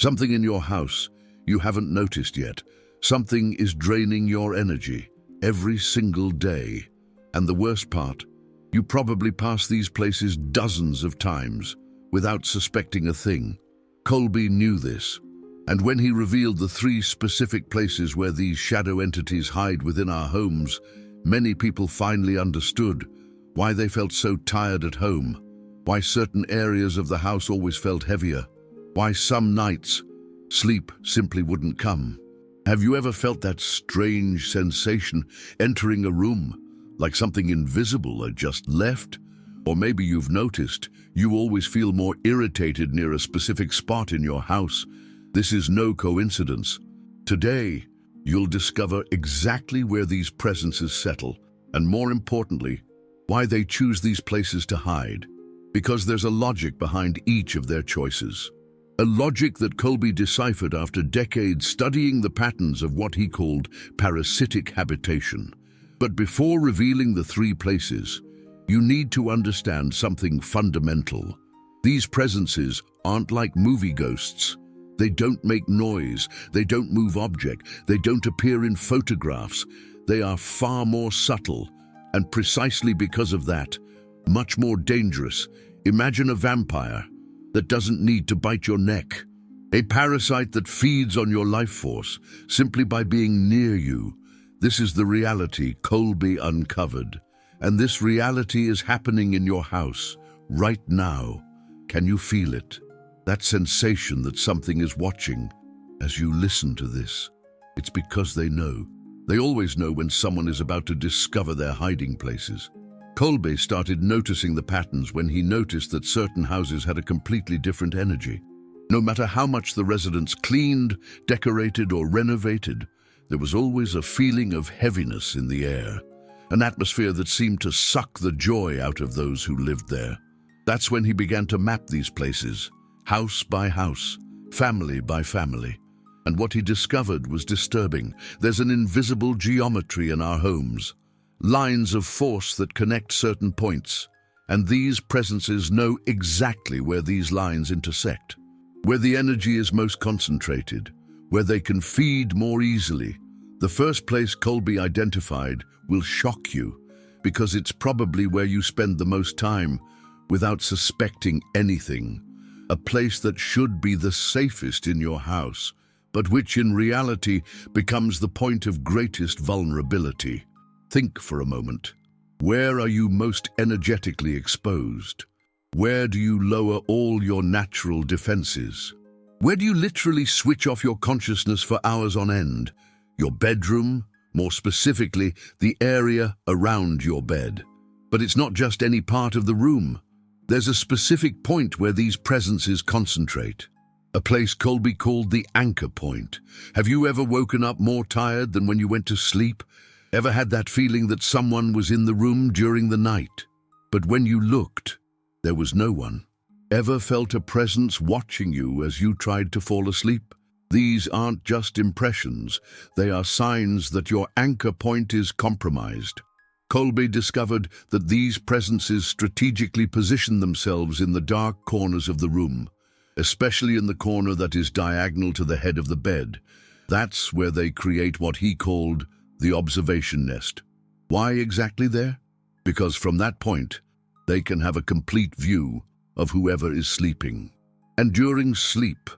Something in your house you haven't noticed yet. Something is draining your energy every single day. And the worst part, you probably pass these places dozens of times without suspecting a thing. Kolbe knew this, and when he revealed the 3 specific places where these shadow entities hide within our homes, many people finally understood why they felt so tired at home, why certain areas of the house always felt heavier, why some nights sleep simply wouldn't come. Have you ever felt that strange sensation entering a room, like something invisible had just left? Or maybe you've noticed you always feel more irritated near a specific spot in your house. This is no coincidence. Today, you'll discover exactly where these presences settle, and more importantly, why they choose these places to hide. Because there's a logic behind each of their choices. A logic that Kolbe deciphered after decades studying the patterns of what he called parasitic habitation. But before revealing the 3 places, you need to understand something fundamental. These presences aren't like movie ghosts. They don't make noise, they don't move object, they don't appear in photographs. They are far more subtle, and precisely because of that, much more dangerous. Imagine a vampire that doesn't need to bite your neck. A parasite that feeds on your life force simply by being near you. This is the reality Kolbe uncovered. And this reality is happening in your house right now. Can you feel it? That sensation that something is watching as you listen to this. It's because they know. They always know when someone is about to discover their hiding places. Kolbe started noticing the patterns when he noticed that certain houses had a completely different energy. No matter how much the residents cleaned, decorated, or renovated, there was always a feeling of heaviness in the air, an atmosphere that seemed to suck the joy out of those who lived there. That's when he began to map these places, house by house, family by family. And what he discovered was disturbing. There's an invisible geometry in our homes. Lines of force that connect certain points, and these presences know exactly where these lines intersect, where the energy is most concentrated, where they can feed more easily. The first place Kolbe identified will shock you, because it's probably where you spend the most time without suspecting anything. A place that should be the safest in your house, but which in reality becomes the point of greatest vulnerability. Think for a moment. Where are you most energetically exposed? Where do you lower all your natural defenses? Where do you literally switch off your consciousness for hours on end? Your bedroom, more specifically, the area around your bed. But it's not just any part of the room. There's a specific point where these presences concentrate. A place Kolbe called the anchor point. Have you ever woken up more tired than when you went to sleep? Ever had that feeling that someone was in the room during the night, but when you looked, there was no one? Ever felt a presence watching you as you tried to fall asleep? These aren't just impressions, they are signs that your anchor point is compromised. Kolbe discovered that these presences strategically position themselves in the dark corners of the room, especially in the corner that is diagonal to the head of the bed. That's where they create what he called the observation nest. Why exactly there? Because from that point, they can have a complete view of whoever is sleeping. And during sleep,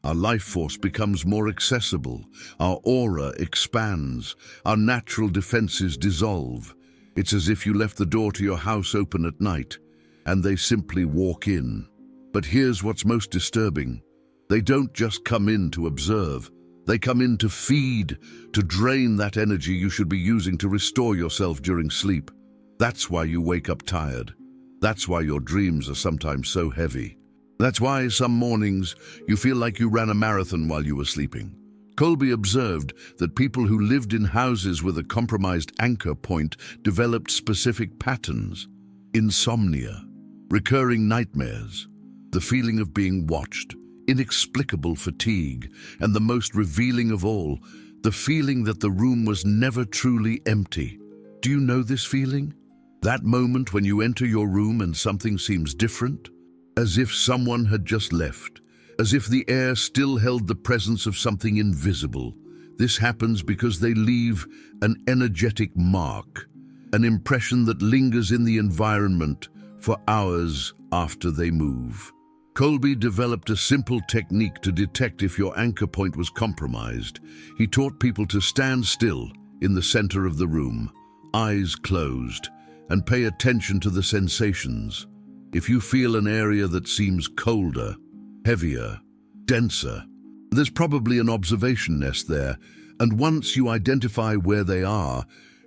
our life force becomes more accessible, our aura expands, our natural defenses dissolve. It's as if you left the door to your house open at night, and they simply walk in. But here's what's most disturbing. They don't just come in to observe. They come in to feed, to drain that energy you should be using to restore yourself during sleep. That's why you wake up tired. That's why your dreams are sometimes so heavy. That's why some mornings you feel like you ran a marathon while you were sleeping. Kolbe observed that people who lived in houses with a compromised anchor point developed specific patterns: insomnia, recurring nightmares, the feeling of being watched, inexplicable fatigue, and the most revealing of all, the feeling that the room was never truly empty. Do you know this feeling? That moment when you enter your room and something seems different, as if someone had just left, as if the air still held the presence of something invisible. This happens because they leave an energetic mark, an impression that lingers in the environment for hours after they move. Kolbe developed a simple technique to detect if your anchor point was compromised. He taught people to stand still in the center of the room, eyes closed, and pay attention to the sensations. If you feel an area that seems colder, heavier, denser, there's probably an observation nest there, and once you identify where they are,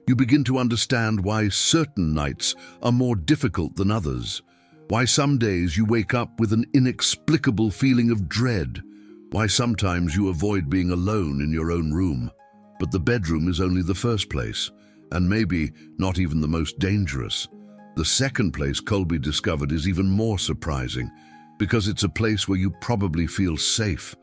you begin to understand why certain nights are more difficult than others, why some days you wake up with an inexplicable feeling of dread, why sometimes you avoid being alone in your own room. But the bedroom is only the first place, and maybe not even the most dangerous. The second place Kolbe discovered is even more surprising, because it's a place where you probably feel safe.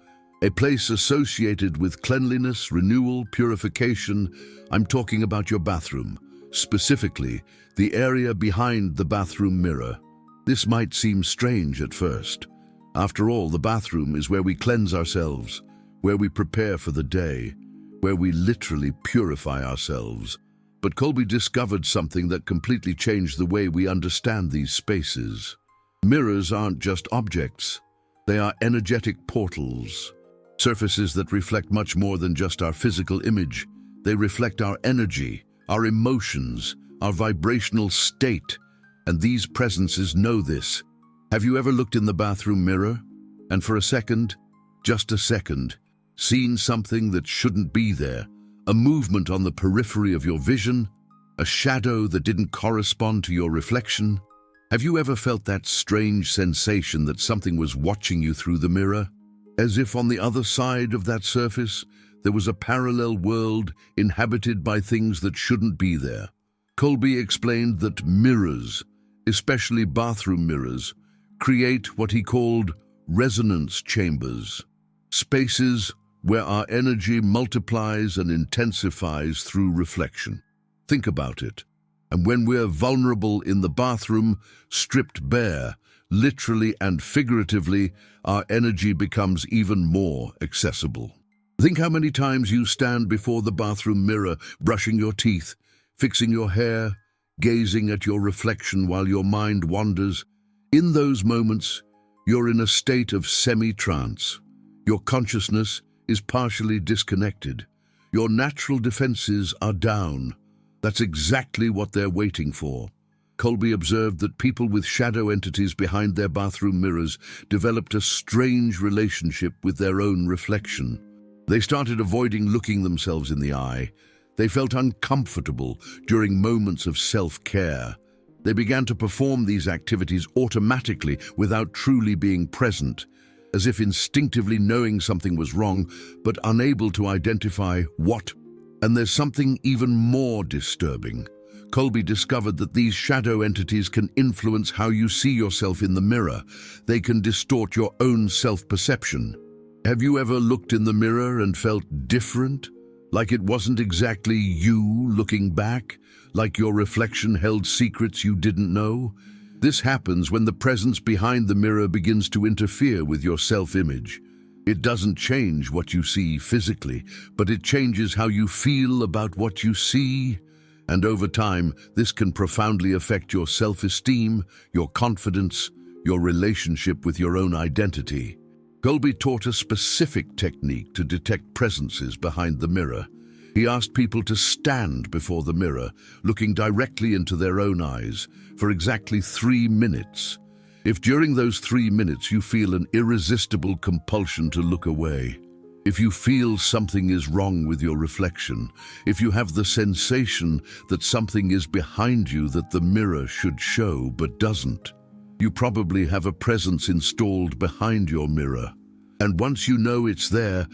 A place associated with cleanliness, renewal, purification. I'm talking about your bathroom, specifically the area behind the bathroom mirror. This might seem strange at first. After all, the bathroom is where we cleanse ourselves, where we prepare for the day, where we literally purify ourselves. But Kolbe discovered something that completely changed the way we understand these spaces. Mirrors aren't just objects. They are energetic portals, surfaces that reflect much more than just our physical image. They reflect our energy, our emotions, our vibrational state, and these presences know this. Have you ever looked in the bathroom mirror and for a second, just a second, seen something that shouldn't be there? A movement on the periphery of your vision, a shadow that didn't correspond to your reflection? Have you ever felt that strange sensation that something was watching you through the mirror? As if on the other side of that surface, there was a parallel world inhabited by things that shouldn't be there. Kolbe explained that mirrors, especially bathroom mirrors, create what he called resonance chambers, spaces where our energy multiplies and intensifies through reflection. Think about it. And when we're vulnerable in the bathroom, stripped bare, literally and figuratively, our energy becomes even more accessible. Think how many times you stand before the bathroom mirror, brushing your teeth, fixing your hair, gazing at your reflection while your mind wanders. In those moments, you're in a state of semi-trance. Your consciousness is partially disconnected. Your natural defenses are down. That's exactly what they're waiting for. Kolbe observed that people with shadow entities behind their bathroom mirrors developed a strange relationship with their own reflection. They started avoiding looking themselves in the eye. They felt uncomfortable during moments of self-care. They began to perform these activities automatically without truly being present, as if instinctively knowing something was wrong, but unable to identify what. And there's something even more disturbing. Kolbe discovered that these shadow entities can influence how you see yourself in the mirror. They can distort your own self-perception. Have you ever looked in the mirror and felt different? Like it wasn't exactly you looking back? Like your reflection held secrets you didn't know? This happens when the presence behind the mirror begins to interfere with your self-image. It doesn't change what you see physically, but it changes how you feel about what you see. And over time, this can profoundly affect your self-esteem, your confidence, your relationship with your own identity. Kolbe taught a specific technique to detect presences behind the mirror. He asked people to stand before the mirror, looking directly into their own eyes, for exactly 3 minutes. If during those 3 minutes you feel an irresistible compulsion to look away, if you feel something is wrong with your reflection, if you have the sensation that something is behind you that the mirror should show but doesn't, you probably have a presence installed behind your mirror. And once you know it's there,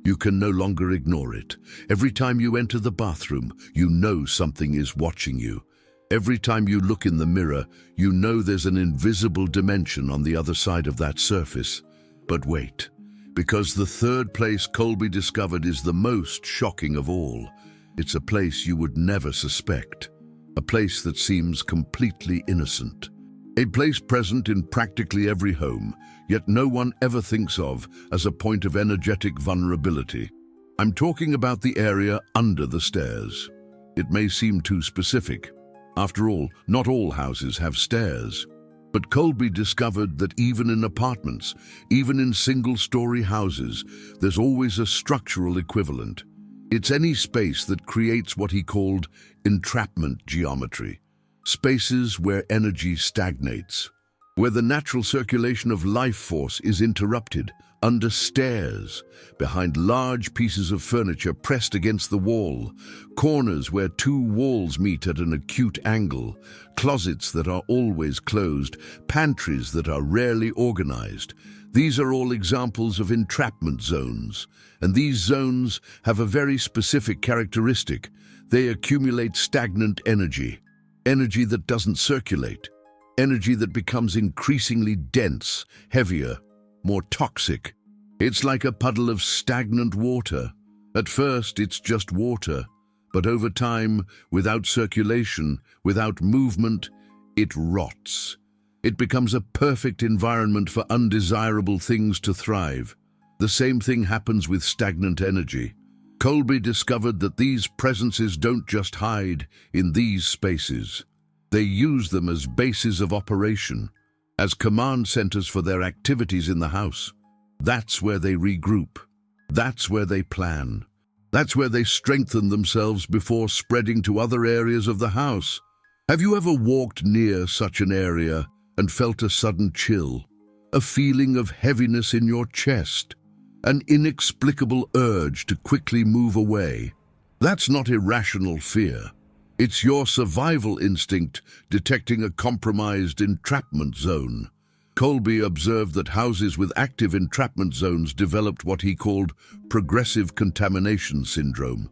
you can no longer ignore it. Every time you enter the bathroom, you know something is watching you. Every time you look in the mirror, you know there's an invisible dimension on the other side of that surface. But wait, because the third place Kolbe discovered is the most shocking of all. It's a place you would never suspect, a place that seems completely innocent. A place present in practically every home, yet no one ever thinks of as a point of energetic vulnerability. I'm talking about the area under the stairs. It may seem too specific. After all, not all houses have stairs. But Kolbe discovered that even in apartments, even in single-story houses, there's always a structural equivalent. It's any space that creates what he called entrapment geometry. Spaces where energy stagnates, where the natural circulation of life force is interrupted, under stairs, behind large pieces of furniture pressed against the wall, corners where two walls meet at an acute angle, closets that are always closed, pantries that are rarely organized. These are all examples of entrapment zones, and these zones have a very specific characteristic. They accumulate stagnant energy. Energy that doesn't circulate, energy that becomes increasingly dense, heavier, more toxic. It's like a puddle of stagnant water. At first, it's just water, but over time, without circulation, without movement, it rots. It becomes a perfect environment for undesirable things to thrive. The same thing happens with stagnant energy. Kolbe discovered that these presences don't just hide in these spaces. They use them as bases of operation, as command centers for their activities in the house. That's where they regroup. That's where they plan. That's where they strengthen themselves before spreading to other areas of the house. Have you ever walked near such an area and felt a sudden chill, a feeling of heaviness in your chest? An inexplicable urge to quickly move away. That's not irrational fear. It's your survival instinct detecting a compromised entrapment zone. Kolbe observed that houses with active entrapment zones developed what he called progressive contamination syndrome.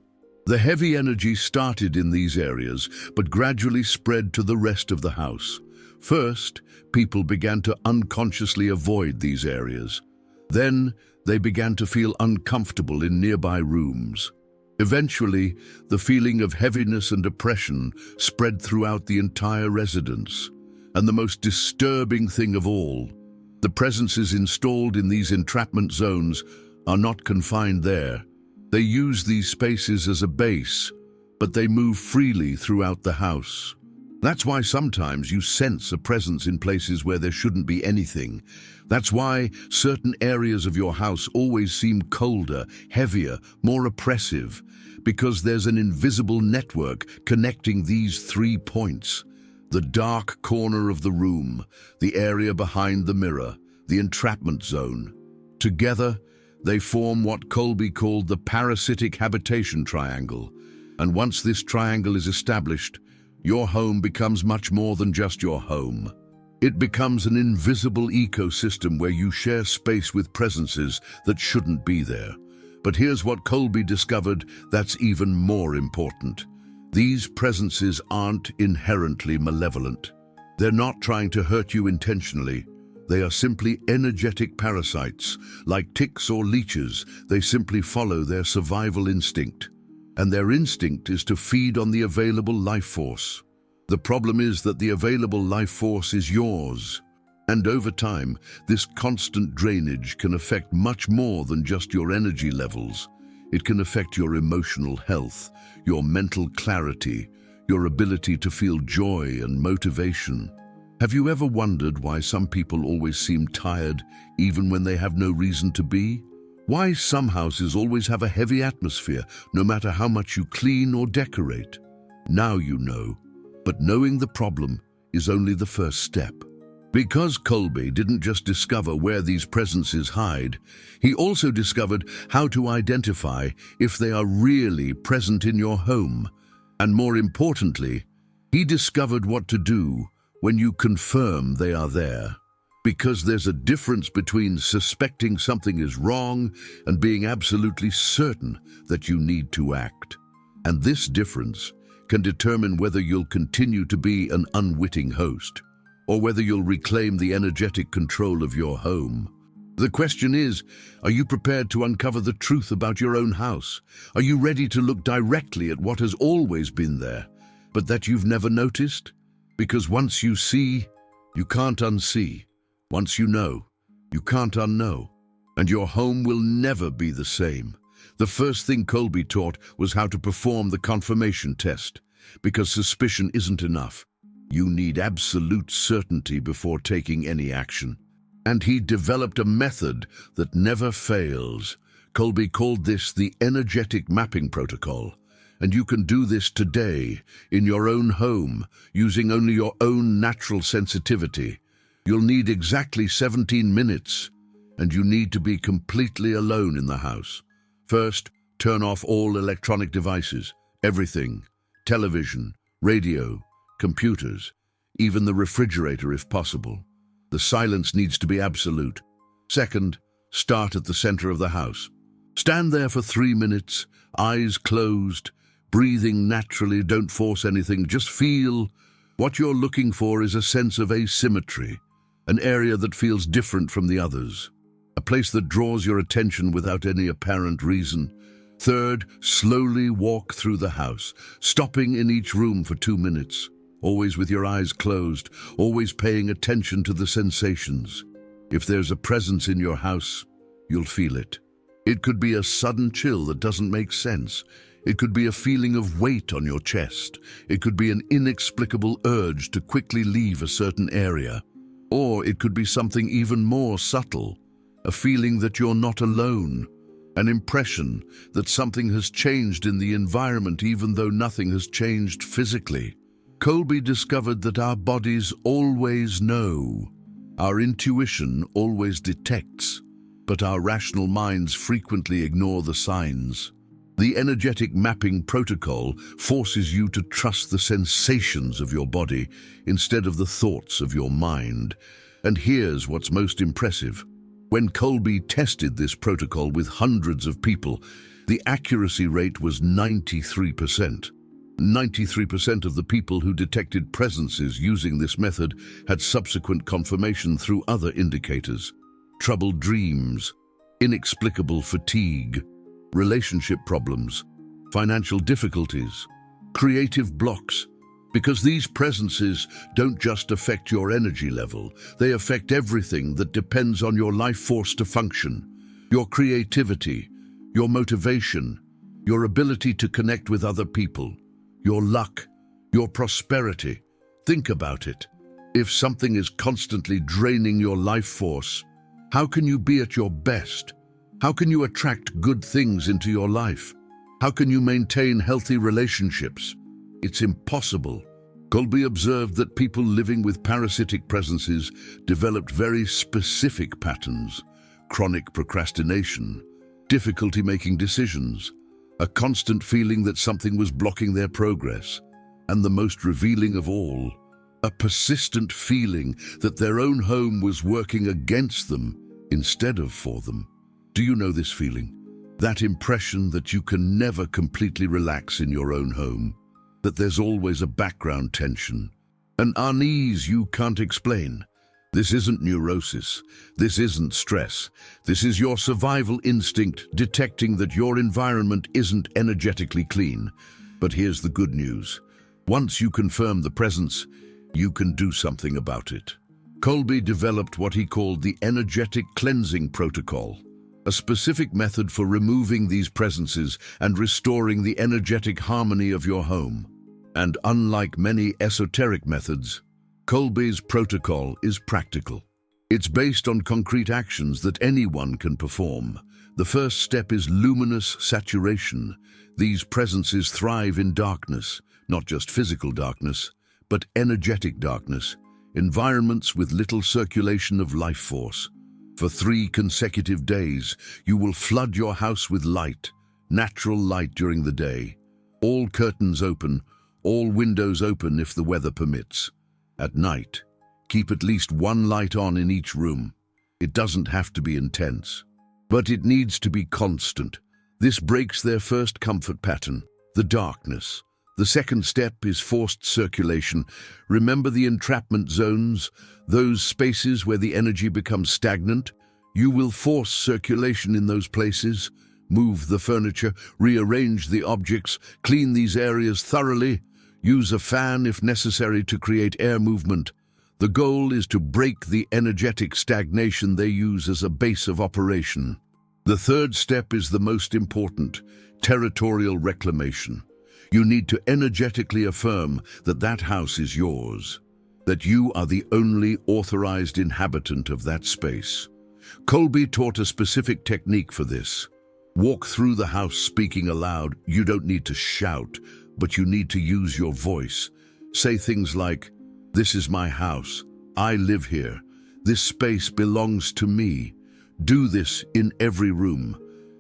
The heavy energy started in these areas, but gradually spread to the rest of the house. First, people began to unconsciously avoid these areas. Then, they began to feel uncomfortable in nearby rooms. Eventually, the feeling of heaviness and oppression spread throughout the entire residence. And the most disturbing thing of all, the presences installed in these entrapment zones are not confined there. They use these spaces as a base, but they move freely throughout the house. That's why sometimes you sense a presence in places where there shouldn't be anything. That's why certain areas of your house always seem colder, heavier, more oppressive, because there's an invisible network connecting these 3 points. The dark corner of the room, the area behind the mirror, the entrapment zone. Together, they form what Kolbe called the parasitic habitation triangle. And once this triangle is established, your home becomes much more than just your home. It becomes an invisible ecosystem where you share space with presences that shouldn't be there. But here's what Kolbe discovered that's even more important. These presences aren't inherently malevolent. They're not trying to hurt you intentionally. They are simply energetic parasites. Like ticks or leeches, they simply follow their survival instinct. And their instinct is to feed on the available life force. The problem is that the available life force is yours. And over time, this constant drainage can affect much more than just your energy levels. It can affect your emotional health, your mental clarity, your ability to feel joy and motivation. Have you ever wondered why some people always seem tired even when they have no reason to be? Why some houses always have a heavy atmosphere, no matter how much you clean or decorate? Now you know, but knowing the problem is only the first step. Because Kolbe didn't just discover where these presences hide, he also discovered how to identify if they are really present in your home. And more importantly, he discovered what to do when you confirm they are there. Because there's a difference between suspecting something is wrong and being absolutely certain that you need to act. And this difference can determine whether you'll continue to be an unwitting host, or whether you'll reclaim the energetic control of your home. The question is, are you prepared to uncover the truth about your own house? Are you ready to look directly at what has always been there, but that you've never noticed? Because once you see, You can't unsee. Once you know, you can't unknow. And your home will never be the same. The first thing Kolbe taught was how to perform the confirmation test, because suspicion isn't enough. You need absolute certainty before taking any action. And he developed a method that never fails. Kolbe called this the energetic mapping protocol. And you can do this today, in your own home, using only your own natural sensitivity. You'll need exactly 17 minutes, and you need to be completely alone in the house. First, turn off all electronic devices, everything, television, radio, computers, even the refrigerator if possible. The silence needs to be absolute. Second, start at the center of the house. Stand there for 3 minutes, eyes closed, breathing naturally. Don't force anything, just feel. What you're looking for is a sense of asymmetry, an area that feels different from the others, a place that draws your attention without any apparent reason. Third, slowly walk through the house, stopping in each room for 2 minutes, always with your eyes closed, always paying attention to the sensations. If there's a presence in your house, you'll feel it. It could be a sudden chill that doesn't make sense. It could be a feeling of weight on your chest. It could be an inexplicable urge to quickly leave a certain area. Or it could be something even more subtle, a feeling that you're not alone, an impression that something has changed in the environment even though nothing has changed physically. Kolbe discovered that our bodies always know. Our intuition always detects, but our rational minds frequently ignore the signs. The energetic mapping protocol forces you to trust the sensations of your body instead of the thoughts of your mind. And here's what's most impressive. When Kolbe tested this protocol with hundreds of people, the accuracy rate was 93%. 93% of the people who detected presences using this method had subsequent confirmation through other indicators. Troubled dreams, inexplicable fatigue, relationship problems, financial difficulties, creative blocks, because these presences don't just affect your energy level, they affect everything that depends on your life force to function, your creativity, your motivation, your ability to connect with other people, your luck, your prosperity. Think about it. If something is constantly draining your life force, how can you be at your best? How can you attract good things into your life? How can you maintain healthy relationships? It's impossible. Kolbe observed that people living with parasitic presences developed very specific patterns: chronic procrastination, difficulty making decisions, a constant feeling that something was blocking their progress, and the most revealing of all, a persistent feeling that their own home was working against them instead of for them. Do you know this feeling? That impression that you can never completely relax in your own home, that there's always a background tension, an unease you can't explain. This isn't neurosis. This isn't stress. This is your survival instinct detecting that your environment isn't energetically clean. But here's the good news. Once you confirm the presence, you can do something about it. Kolbe developed what he called the energetic cleansing protocol, a specific method for removing these presences and restoring the energetic harmony of your home. And unlike many esoteric methods, Kolbe's protocol is practical. It's based on concrete actions that anyone can perform. The first step is luminous saturation. These presences thrive in darkness, not just physical darkness, but energetic darkness, environments with little circulation of life force. For 3 consecutive days, you will flood your house with light, natural light during the day. All curtains open, all windows open if the weather permits. At night, keep at least 1 light on in each room. It doesn't have to be intense, but it needs to be constant. This breaks their first comfort pattern, the darkness. The second step is forced circulation. Remember the entrapment zones, those spaces where the energy becomes stagnant? You will force circulation in those places. Move the furniture, rearrange the objects, clean these areas thoroughly. Use a fan if necessary to create air movement. The goal is to break the energetic stagnation they use as a base of operation. The third step is the most important: territorial reclamation. You need to energetically affirm that that house is yours, that you are the only authorized inhabitant of that space. Kolbe taught a specific technique for this. Walk through the house speaking aloud. You don't need to shout, but you need to use your voice. Say things like, "This is my house. I live here. This space belongs to me." Do this in every room,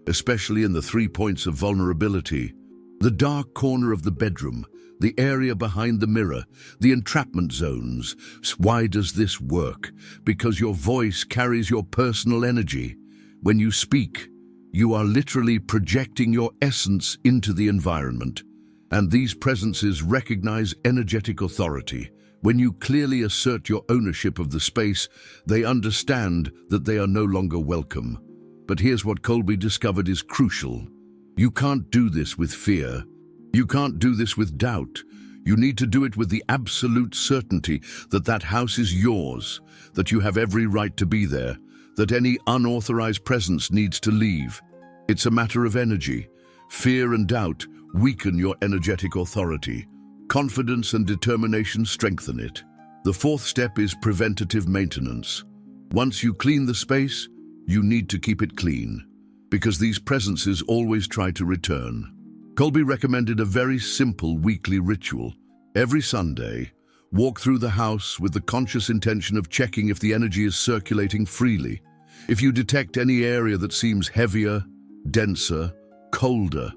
especially in the 3 points of vulnerability: the dark corner of the bedroom, the area behind the mirror, the entrapment zones. Why does this work? Because your voice carries your personal energy. When you speak, you are literally projecting your essence into the environment. And these presences recognize energetic authority. When you clearly assert your ownership of the space, they understand that they are no longer welcome. But here's what Kolbe discovered is crucial. You can't do this with fear. You can't do this with doubt. You need to do it with the absolute certainty that that house is yours, that you have every right to be there, that any unauthorized presence needs to leave. It's a matter of energy. Fear and doubt weaken your energetic authority. Confidence and determination strengthen it. The fourth step is preventative maintenance. Once you clean the space, you need to keep it clean, because these presences always try to return. Kolbe recommended a very simple weekly ritual. Every Sunday, walk through the house with the conscious intention of checking if the energy is circulating freely. If you detect any area that seems heavier, denser, colder,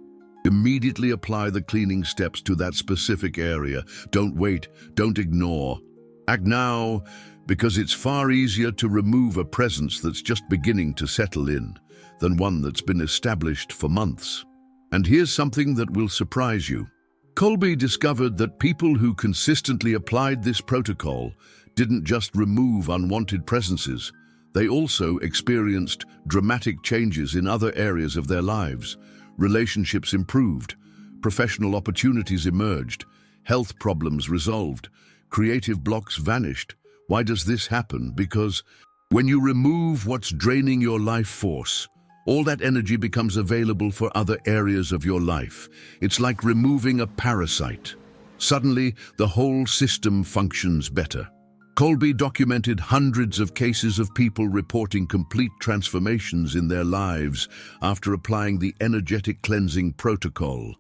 immediately apply the cleaning steps to that specific area. Don't wait, don't ignore. Act now, because it's far easier to remove a presence that's just beginning to settle in than one that's been established for months. And here's something that will surprise you. Kolbe discovered that people who consistently applied this protocol didn't just remove unwanted presences, they also experienced dramatic changes in other areas of their lives. Relationships improved, professional opportunities emerged, health problems resolved, creative blocks vanished. Why does this happen? Because when you remove what's draining your life force, all that energy becomes available for other areas of your life. It's like removing a parasite. Suddenly, the whole system functions better. Kolbe documented hundreds of cases of people reporting complete transformations in their lives after applying the energetic cleansing protocol.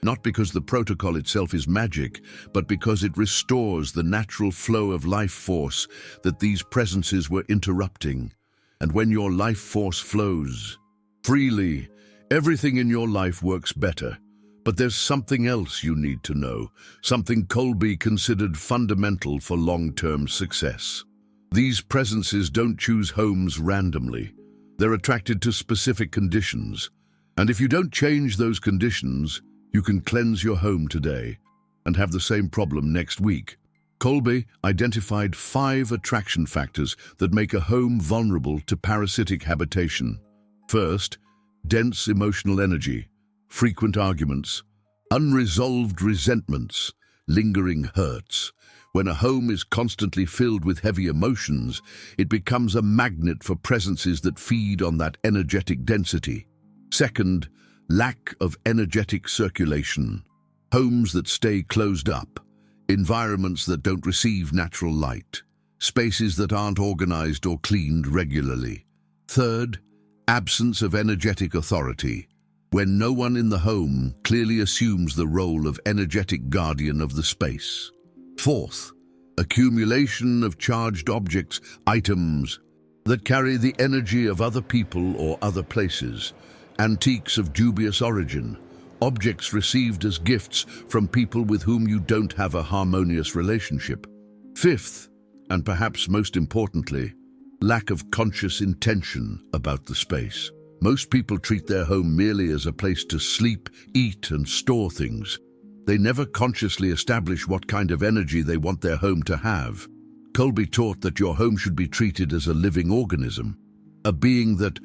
Not because the protocol itself is magic, but because it restores the natural flow of life force that these presences were interrupting. And when your life force flows freely, everything in your life works better. But there's something else you need to know, something Kolbe considered fundamental for long-term success. These presences don't choose homes randomly. They're attracted to specific conditions. And if you don't change those conditions, you can cleanse your home today and have the same problem next week. Kolbe identified 5 attraction factors that make a home vulnerable to parasitic habitation. First, dense emotional energy. Frequent arguments, unresolved resentments, lingering hurts. When a home is constantly filled with heavy emotions, it becomes a magnet for presences that feed on that energetic density. Second, lack of energetic circulation. Homes that stay closed up, environments that don't receive natural light, spaces that aren't organized or cleaned regularly. Third, absence of energetic authority. When no one in the home clearly assumes the role of energetic guardian of the space. Fourth, accumulation of charged objects, items that carry the energy of other people or other places, antiques of dubious origin, objects received as gifts from people with whom you don't have a harmonious relationship. Fifth, and perhaps most importantly, lack of conscious intention about the space. Most people treat their home merely as a place to sleep, eat, and store things. They never consciously establish what kind of energy they want their home to have. Kolbe taught that your home should be treated as a living organism, a being that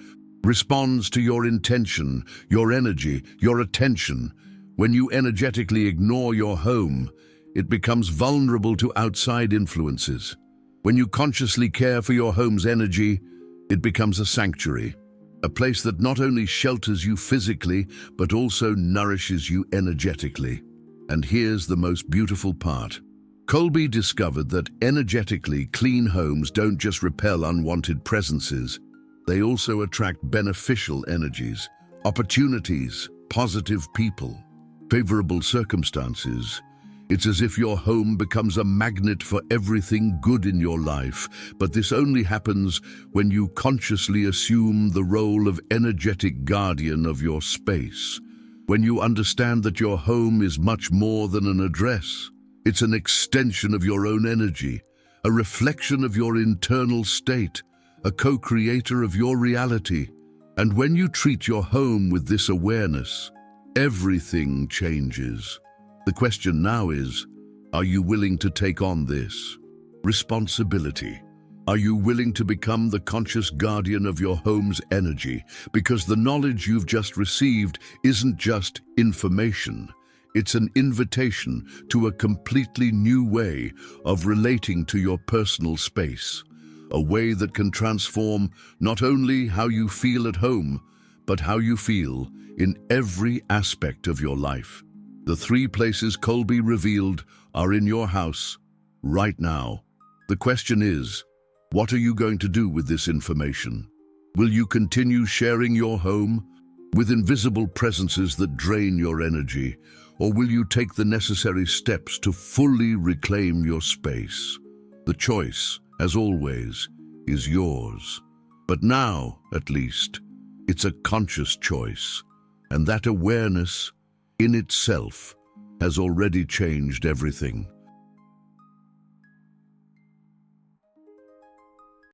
responds to your intention, your energy, your attention. When you energetically ignore your home, it becomes vulnerable to outside influences. When you consciously care for your home's energy, it becomes a sanctuary, a place that not only shelters you physically, but also nourishes you energetically. And here's the most beautiful part. Kolbe discovered that energetically clean homes don't just repel unwanted presences, they also attract beneficial energies, opportunities, positive people, favorable circumstances. It's as if your home becomes a magnet for everything good in your life, but this only happens when you consciously assume the role of energetic guardian of your space. When you understand that your home is much more than an address, it's an extension of your own energy, a reflection of your internal state, a co-creator of your reality. And when you treat your home with this awareness, everything changes. The question now is, are you willing to take on this responsibility? Are you willing to become the conscious guardian of your home's energy? Because the knowledge you've just received isn't just information. It's an invitation to a completely new way of relating to your personal space, a way that can transform not only how you feel at home, but how you feel in every aspect of your life. The 3 places Kolbe revealed are in your house right now. The question is, what are you going to do with this information? Will you continue sharing your home with invisible presences that drain your energy, or will you take the necessary steps to fully reclaim your space? The choice, as always, is yours. But now, at least, it's a conscious choice, and that awareness in itself has already changed everything.